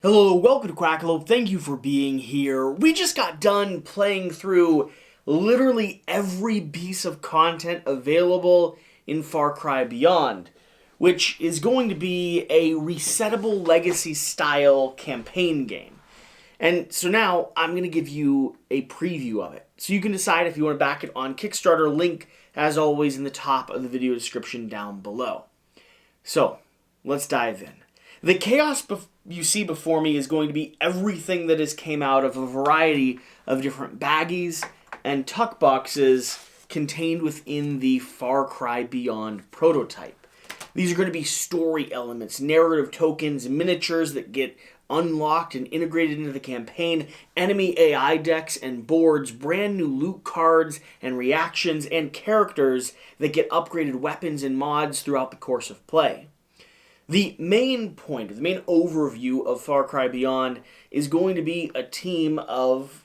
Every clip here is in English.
Hello, welcome to Quackalope. Thank you for being here. We just got done playing through literally every piece of content available in Far Cry Beyond, which is going to be a resettable legacy style campaign game. And so now I'm going to give you a preview of it. So you can decide if you want to back it on Kickstarter, link as always in the top of the video description down below. So, let's dive in. The chaos you see before me is going to be everything that has came out of a variety of different baggies and tuck boxes contained within the Far Cry Beyond prototype. These are going to be story elements, narrative tokens, miniatures that get unlocked and integrated into the campaign, enemy AI decks and boards, brand new loot cards and reactions, and characters that get upgraded weapons and mods throughout the course of play. The main point, the main overview of Far Cry Beyond is going to be a team of,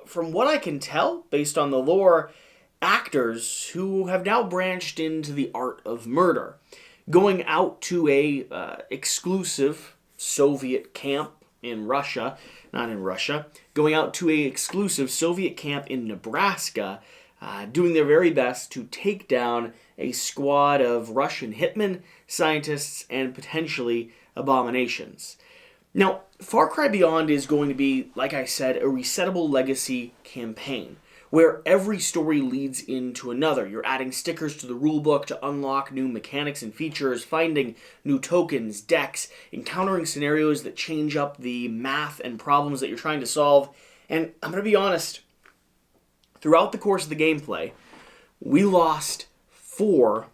from what I can tell, based on the lore, actors who have now branched into the art of murder, going out to a exclusive Soviet camp in Russia, not in Russia, going out to a exclusive Soviet camp in Nebraska, doing their very best to take down a squad of Russian hitmen, scientists, and potentially abominations. Now, Far Cry Beyond is going to be, like I said, a resettable legacy campaign, where every story leads into another. You're adding stickers to the rulebook to unlock new mechanics and features, finding new tokens, decks, encountering scenarios that change up the math and problems that you're trying to solve. And I'm going to be honest, throughout the course of the gameplay, we lost 4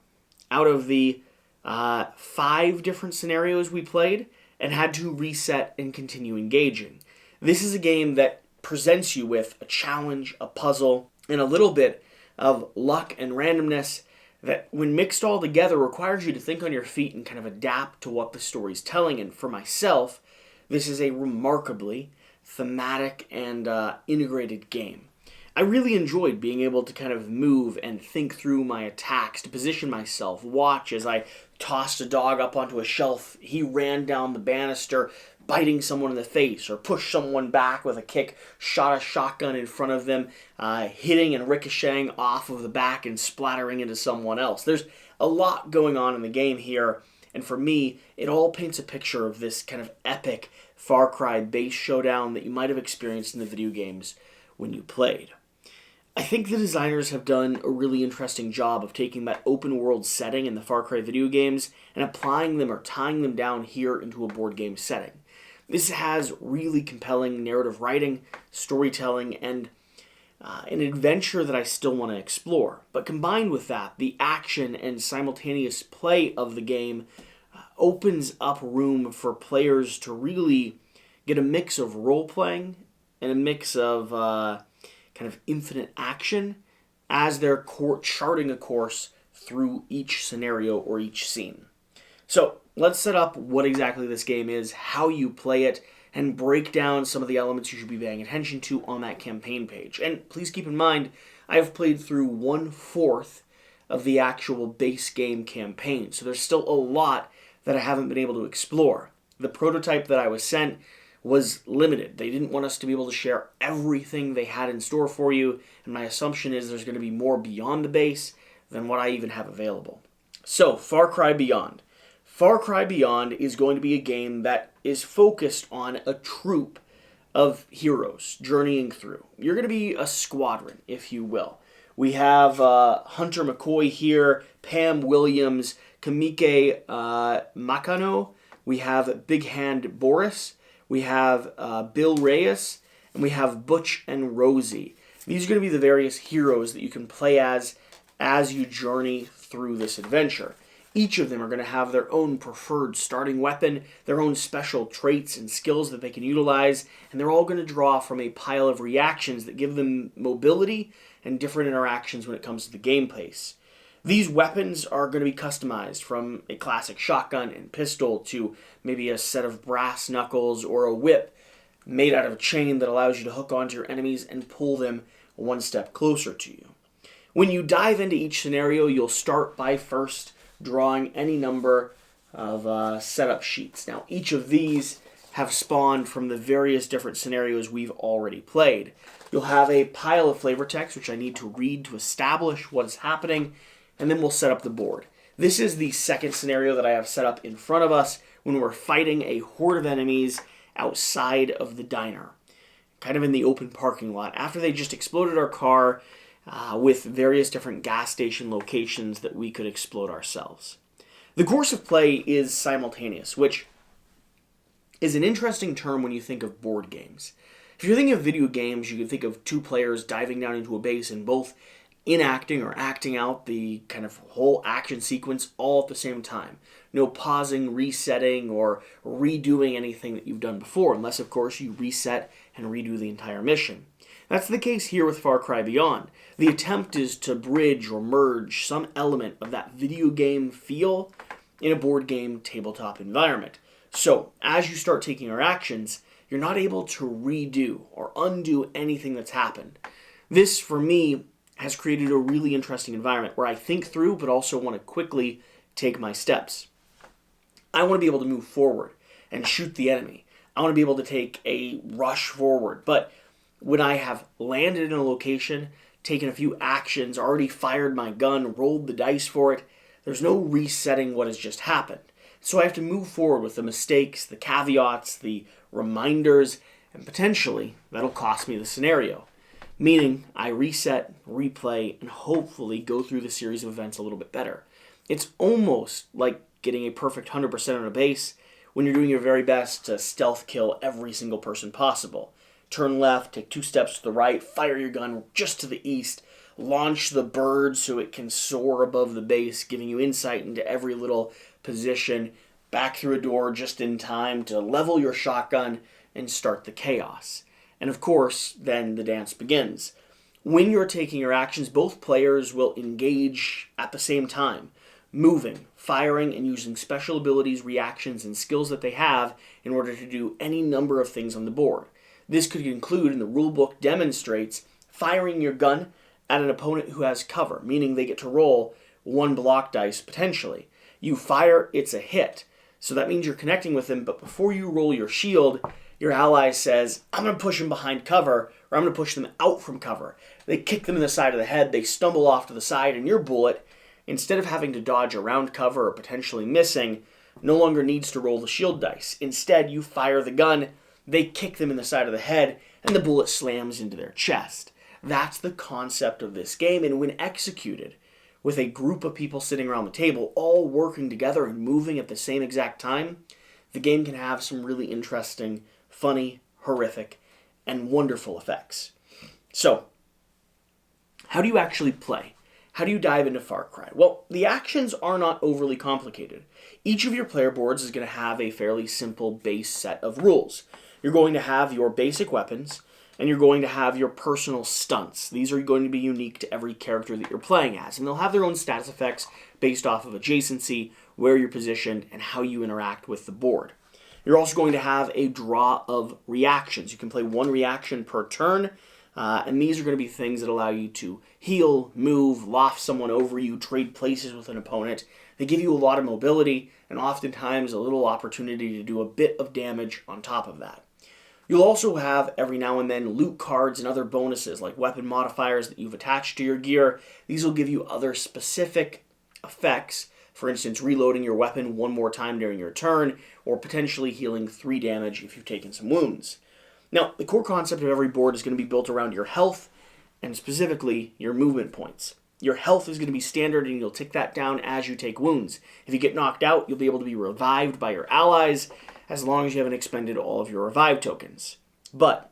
out of the 5 different scenarios we played and had to reset and continue engaging. This is a game that presents you with a challenge, a puzzle, and a little bit of luck and randomness that, when mixed all together, requires you to think on your feet and kind of adapt to what the story's telling. And for myself, this is a remarkably thematic and integrated game. I really enjoyed being able to kind of move and think through my attacks, to position myself, watch as I tossed a dog up onto a shelf, he ran down the banister, biting someone in the face, or pushed someone back with a kick, shot a shotgun in front of them, hitting and ricocheting off of the back and splattering into someone else. There's a lot going on in the game here, and for me, it all paints a picture of this kind of epic Far Cry base showdown that you might have experienced in the video games when you played. I think the designers have done a really interesting job of taking that open world setting in the Far Cry video games and applying them or tying them down here into a board game setting. This has really compelling narrative writing, storytelling, and an adventure that I still want to explore. But combined with that, the action and simultaneous play of the game opens up room for players to really get a mix of role-playing and a mix of kind of infinite action as they're charting a course through each scenario or each scene. So let's set up what exactly this game is, how you play it, and break down some of the elements you should be paying attention to on that campaign page. And please keep in mind, I have played through 1/4 of the actual base game campaign, so there's still a lot that I haven't been able to explore. The prototype that I was sent was limited. They didn't want us to be able to share everything they had in store for you, and my assumption is there's going to be more beyond the base than what I even have available. So, Far Cry Beyond. Far Cry Beyond is going to be a game that is focused on a troop of heroes journeying through. You're going to be a squadron, if you will. We have Hunter McCoy here, Pam Williams, Kamike Makano, we have Big Hand Boris, we have Bill Reyes, and we have Butch and Rosie. These are going to be the various heroes that you can play as you journey through this adventure. Each of them are going to have their own preferred starting weapon, their own special traits and skills that they can utilize, and they're all going to draw from a pile of reactions that give them mobility and different interactions when it comes to the game pace. These weapons are going to be customized, from a classic shotgun and pistol to maybe a set of brass knuckles or a whip made out of a chain that allows you to hook onto your enemies and pull them one step closer to you. When you dive into each scenario, you'll start by first drawing any number of setup sheets. Now, each of these have spawned from the various different scenarios we've already played. You'll have a pile of flavor text, which I need to read to establish what is happening, and then we'll set up the board. This is the second scenario that I have set up in front of us when we're fighting a horde of enemies outside of the diner, kind of in the open parking lot, after they just exploded our car with various different gas station locations that we could explode ourselves. The course of play is simultaneous, which is an interesting term when you think of board games. If you're thinking of video games, you can think of two players diving down into a base and both enacting or acting out the kind of whole action sequence all at the same time. No pausing, resetting, or redoing anything that you've done before, unless, of course, you reset and redo the entire mission. That's the case here with Far Cry Beyond. The attempt is to bridge or merge some element of that video game feel in a board game tabletop environment. So, as you start taking your actions, you're not able to redo or undo anything that's happened. This, for me, has created a really interesting environment where I think through but also want to quickly take my steps. I want to be able to move forward and shoot the enemy. I want to be able to take a rush forward. But when I have landed in a location, taken a few actions, already fired my gun, rolled the dice for it, there's no resetting what has just happened. So I have to move forward with the mistakes, the caveats, the reminders, and potentially that'll cost me the scenario. Meaning I reset, replay, and hopefully go through the series of events a little bit better. It's almost like getting a perfect 100% on a base when you're doing your very best to stealth kill every single person possible. Turn left, take 2 steps to the right, fire your gun just to the east, launch the bird so it can soar above the base, giving you insight into every little position, back through a door just in time to level your shotgun and start the chaos. And of course, then the dance begins. When you're taking your actions, both players will engage at the same time, moving, firing, and using special abilities, reactions, and skills that they have in order to do any number of things on the board. This could include, and the rulebook demonstrates, firing your gun at an opponent who has cover, meaning they get to roll 1 block dice potentially. You fire, it's a hit. So that means you're connecting with them, but before you roll your shield, your ally says, I'm going to push them behind cover, or I'm going to push them out from cover. They kick them in the side of the head, they stumble off to the side, and your bullet, instead of having to dodge around cover or potentially missing, no longer needs to roll the shield dice. Instead, you fire the gun, they kick them in the side of the head, and the bullet slams into their chest. That's the concept of this game, and when executed, with a group of people sitting around the table, all working together and moving at the same exact time, the game can have some really interesting, funny, horrific, and wonderful effects. So, how do you actually play? How do you dive into Far Cry? Well, the actions are not overly complicated. Each of your player boards is going to have a fairly simple base set of rules. You're going to have your basic weapons, and you're going to have your personal stunts. These are going to be unique to every character that you're playing as, and they'll have their own status effects based off of adjacency, where you're positioned, and how you interact with the board. You're also going to have a draw of reactions. You can play 1 reaction per turn, and these are going to be things that allow you to heal, move, loft someone over you, trade places with an opponent. They give you a lot of mobility, and oftentimes a little opportunity to do a bit of damage on top of that. You'll also have, every now and then, loot cards and other bonuses, like weapon modifiers that you've attached to your gear. These will give you other specific effects, for instance, reloading your weapon 1 more time during your turn, or potentially healing 3 damage if you've taken some wounds. Now, the core concept of every board is going to be built around your health, and specifically, your movement points. Your health is going to be standard, and you'll tick that down as you take wounds. If you get knocked out, you'll be able to be revived by your allies, as long as you haven't expended all of your revive tokens. But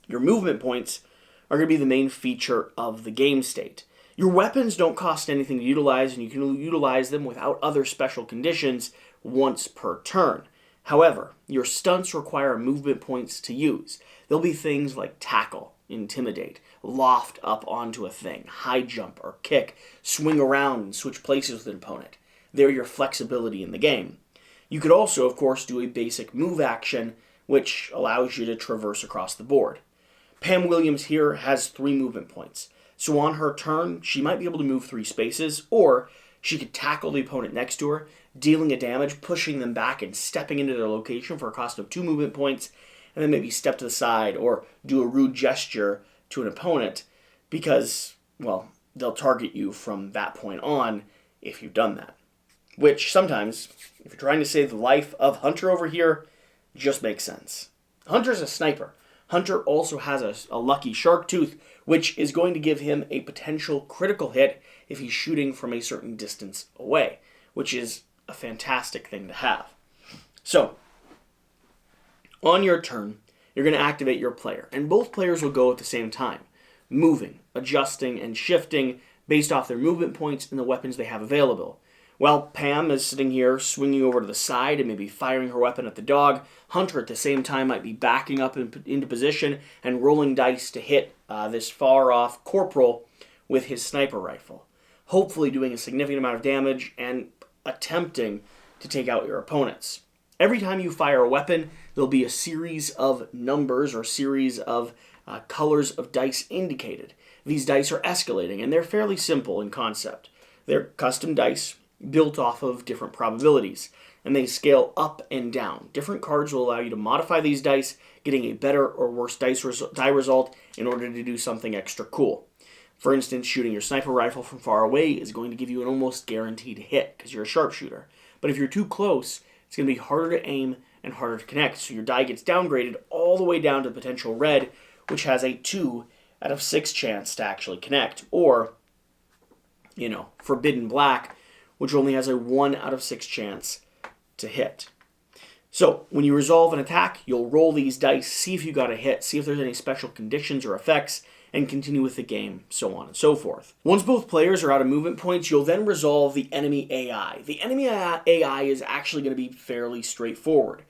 your movement points are going to be the main feature of the game state. Your weapons don't cost anything to utilize, and you can utilize them without other special conditions once per turn. However, your stunts require movement points to use. There'll be things like tackle, intimidate, loft up onto a thing, high jump or kick, swing around and switch places with an opponent. They're your flexibility in the game. You could also, of course, do a basic move action, which allows you to traverse across the board. Pam Williams here has 3 movement points. So on her turn, she might be able to move 3 spaces, or she could tackle the opponent next to her, dealing a damage, pushing them back, and stepping into their location for a cost of 2 movement points, and then maybe step to the side or do a rude gesture to an opponent because, well, they'll target you from that point on if you've done that. Which sometimes, if you're trying to save the life of Hunter over here, just makes sense. Hunter's a sniper. Hunter also has a lucky shark tooth, which is going to give him a potential critical hit if he's shooting from a certain distance away, which is a fantastic thing to have. So, on your turn, you're going to activate your player, and both players will go at the same time, moving, adjusting, and shifting based off their movement points and the weapons they have available. While Pam is sitting here swinging over to the side and maybe firing her weapon at the dog, Hunter at the same time might be backing up into position and rolling dice to hit this far-off corporal with his sniper rifle, hopefully doing a significant amount of damage and attempting to take out your opponents. Every time you fire a weapon, there'll be a series of numbers or series of colors of dice indicated. These dice are escalating, and they're fairly simple in concept. They're custom dice built off of different probabilities, and they scale up and down. Different cards will allow you to modify these dice, getting a better or worse die result in order to do something extra cool. For instance, shooting your sniper rifle from far away is going to give you an almost guaranteed hit because you're a sharpshooter. But if you're too close, it's going to be harder to aim and harder to connect, so your die gets downgraded all the way down to potential red, which has a 2 out of 6 chance to actually connect, or, forbidden black, which only has a 1 out of 6 chance to hit. So, when you resolve an attack, you'll roll these dice, see if you got a hit, see if there's any special conditions or effects, and continue with the game, so on and so forth. Once both players are out of movement points, you'll then resolve the enemy AI. The enemy AI is actually going to be fairly straightforward.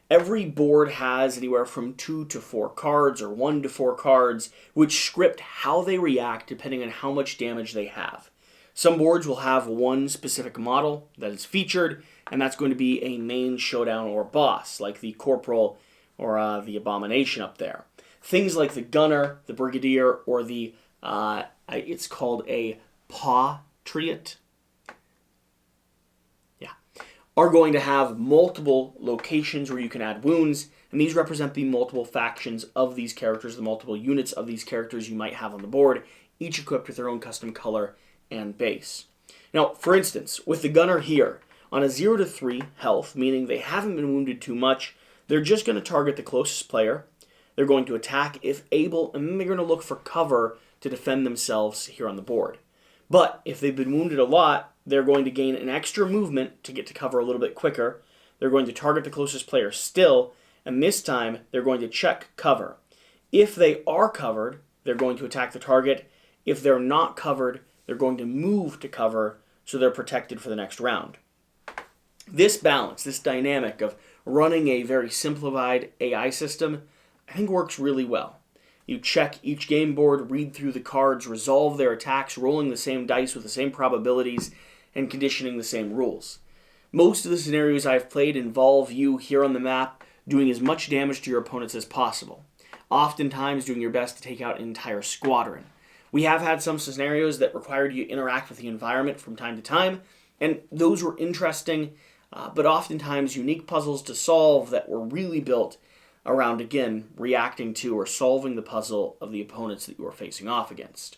Every board has anywhere from 2 to 4 cards, or 1 to 4 cards, which script how they react depending on how much damage they have. Some boards will have one specific model that is featured, and that's going to be a main showdown or boss, like the Corporal or the Abomination up there. Things like the Gunner, the Brigadier, or the, it's called a Patriot, are going to have multiple locations where you can add wounds, and these represent the multiple factions of these characters, the multiple units of these characters you might have on the board, each equipped with their own custom color and base. Now, for instance, with the Gunner here, on a 0 to 3 health, meaning they haven't been wounded too much, they're just going to target the closest player, they're going to attack if able, and then they're going to look for cover to defend themselves here on the board. But if they've been wounded a lot, they're going to gain an extra movement to get to cover a little bit quicker. They're going to target the closest player still, and this time they're going to check cover. If they are covered, they're going to attack the target. If they're not covered, they're going to move to cover so they're protected for the next round. This balance, this dynamic of running a very simplified AI system, I think works really well. You check each game board, read through the cards, resolve their attacks, rolling the same dice with the same probabilities, and conditioning the same rules. Most of the scenarios I've played involve you here on the map doing as much damage to your opponents as possible, oftentimes doing your best to take out an entire squadron. We have had some scenarios that required you to interact with the environment from time to time, and those were interesting, but oftentimes unique puzzles to solve that were really built around, again, reacting to or solving the puzzle of the opponents that you are facing off against.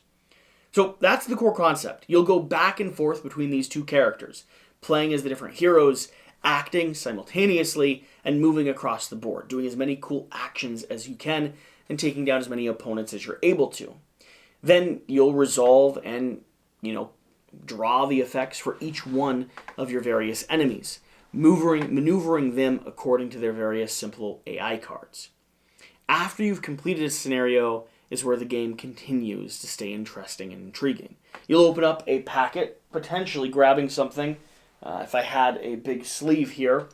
So that's the core concept. You'll go back and forth between these two characters, playing as the different heroes, acting simultaneously, and moving across the board, doing as many cool actions as you can, and taking down as many opponents as you're able to. Then you'll resolve and, draw the effects for each one of your various enemies, maneuvering them according to their various simple AI cards. After you've completed a scenario is where the game continues to stay interesting and intriguing. You'll open up a packet, potentially grabbing something. If I had a big sleeve here,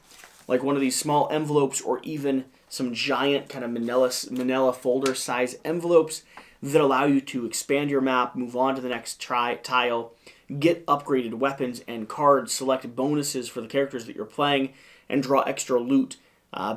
like one of these small envelopes or even some giant kind of manila folder size envelopes that allow you to expand your map, move on to the next tile, get upgraded weapons and cards, select bonuses for the characters that you're playing, and draw extra loot,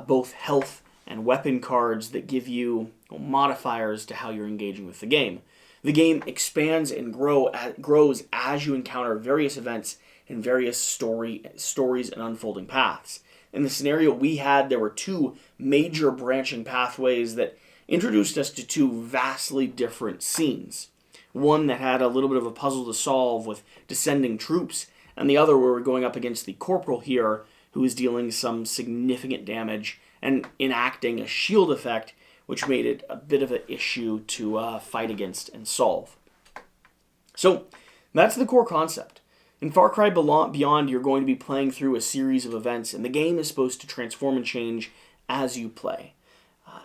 both health and weapon cards that give you modifiers to how you're engaging with the game. The game expands and grows as you encounter various events in various stories and unfolding paths. In the scenario we had, there were two major branching pathways that introduced us to two vastly different scenes. One that had a little bit of a puzzle to solve with descending troops, and the other where we're going up against the corporal here, who is dealing some significant damage and enacting a shield effect, which made it a bit of an issue to fight against and solve. So, that's the core concept. In Far Cry Beyond, you're going to be playing through a series of events, and the game is supposed to transform and change as you play.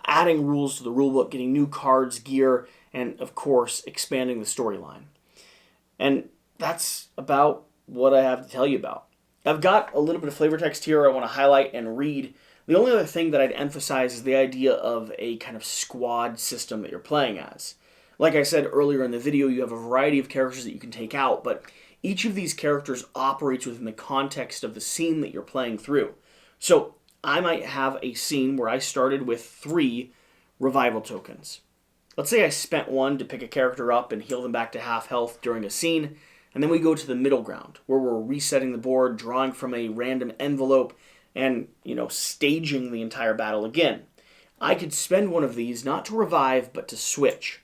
Adding rules to the rulebook, getting new cards, gear, and, of course, expanding the storyline. And that's about what I have to tell you about. I've got a little bit of flavor text here I want to highlight and read. The only other thing that I'd emphasize is the idea of a kind of squad system that you're playing as. Like I said earlier in the video, you have a variety of characters that you can take out, but each of these characters operates within the context of the scene that you're playing through. So, I might have a scene where I started with 3 revival tokens. Let's say I spent 1 to pick a character up and heal them back to half health during a scene, and then we go to the middle ground, where we're resetting the board, drawing from a random envelope, and, staging the entire battle again. I could spend 1 of these not to revive, but to switch,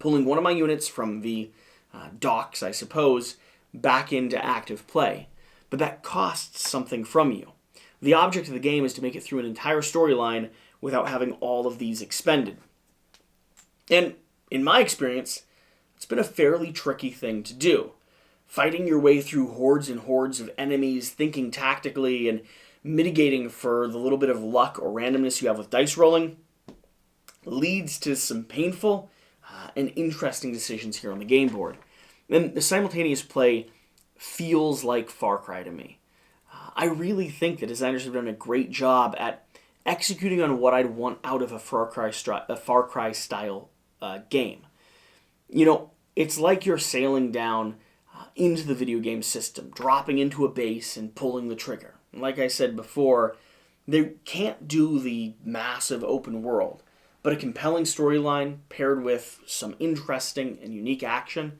pulling 1 of my units from the docks, I suppose, back into active play. But that costs something from you. The object of the game is to make it through an entire storyline without having all of these expended. And, in my experience, it's been a fairly tricky thing to do. Fighting your way through hordes and hordes of enemies, thinking tactically, and mitigating for the little bit of luck or randomness you have with dice rolling leads to some painful and interesting decisions here on the game board. And the simultaneous play feels like Far Cry to me. I really think the designers have done a great job at executing on what I'd want out of a Far Cry style game. It's like you're sailing down into the video game system, dropping into a base and pulling the trigger. And like I said before, they can't do the massive open world, but a compelling storyline paired with some interesting and unique action,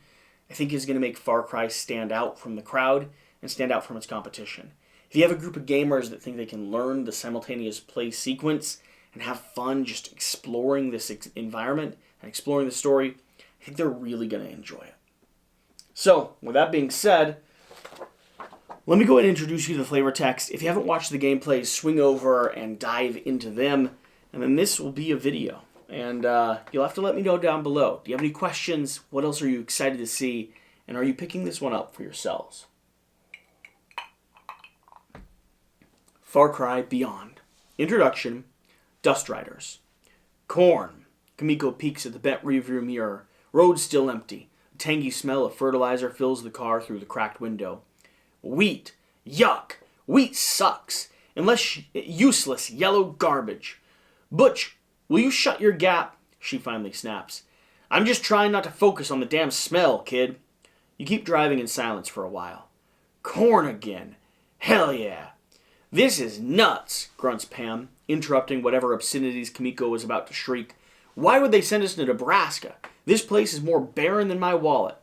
I think is going to make Far Cry stand out from the crowd and stand out from its competition. If you have a group of gamers that think they can learn the simultaneous play sequence and have fun just exploring this environment and exploring the story, I think they're really going to enjoy it. So, with that being said, let me go ahead and introduce you to the flavor text. If you haven't watched the gameplays, swing over and dive into them, and then this will be a video. And you'll have to let me know down below. Do you have any questions? What else are you excited to see? And are you picking this one up for yourselves? Far Cry Beyond. Introduction. Dust Riders. Corn. Kamiko peeks at the bent rearview mirror. Road still empty. A tangy smell of fertilizer fills the car through the cracked window. Wheat. Yuck. Wheat sucks. Useless yellow garbage. Butch, will you shut your gap? She finally snaps. I'm just trying not to focus on the damn smell, kid. You keep driving in silence for a while. Corn again. Hell yeah. This is nuts, grunts Pam, interrupting whatever obscenities Kamiko was about to shriek. Why would they send us to Nebraska? This place is more barren than my wallet.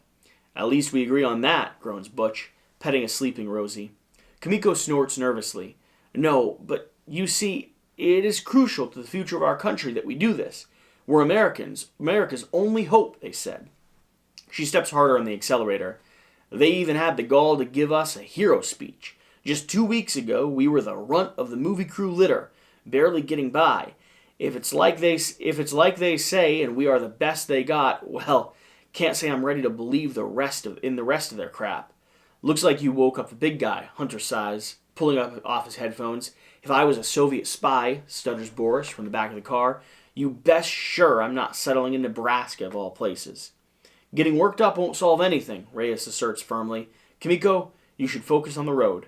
At least we agree on that, groans Butch, petting a sleeping Rosie. Kamiko snorts nervously. No, but you see, it is crucial to the future of our country that we do this. We're Americans. America's only hope, they said. She steps harder on the accelerator. They even had the gall to give us a hero speech. Just 2 weeks ago, we were the runt of the movie crew litter, barely getting by. If it's like they say, and we are the best they got, well, can't say I'm ready to believe the rest of their crap. Looks like you woke up the big guy, Hunter sighs, pulling off his headphones. If I was a Soviet spy, stutters Boris from the back of the car, you best sure I'm not settling in Nebraska of all places. Getting worked up won't solve anything, Reyes asserts firmly. Kamiko, you should focus on the road.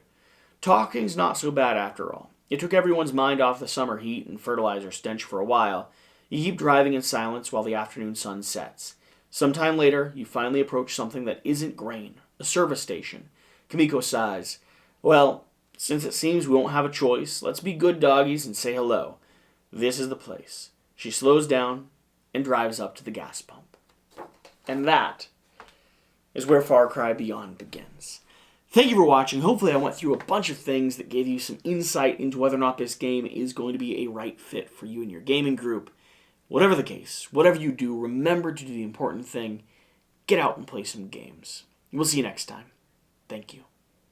Talking's not so bad after all. It took everyone's mind off the summer heat and fertilizer stench for a while. You keep driving in silence while the afternoon sun sets. Sometime later, you finally approach something that isn't grain, a service station. Kamiko sighs. Well, since it seems we won't have a choice, let's be good doggies and say hello. This is the place. She slows down and drives up to the gas pump. And that is where Far Cry Beyond begins. Thank you for watching. Hopefully I went through a bunch of things that gave you some insight into whether or not this game is going to be a right fit for you and your gaming group. Whatever the case, whatever you do, remember to do the important thing. Get out and play some games. We'll see you next time. Thank you.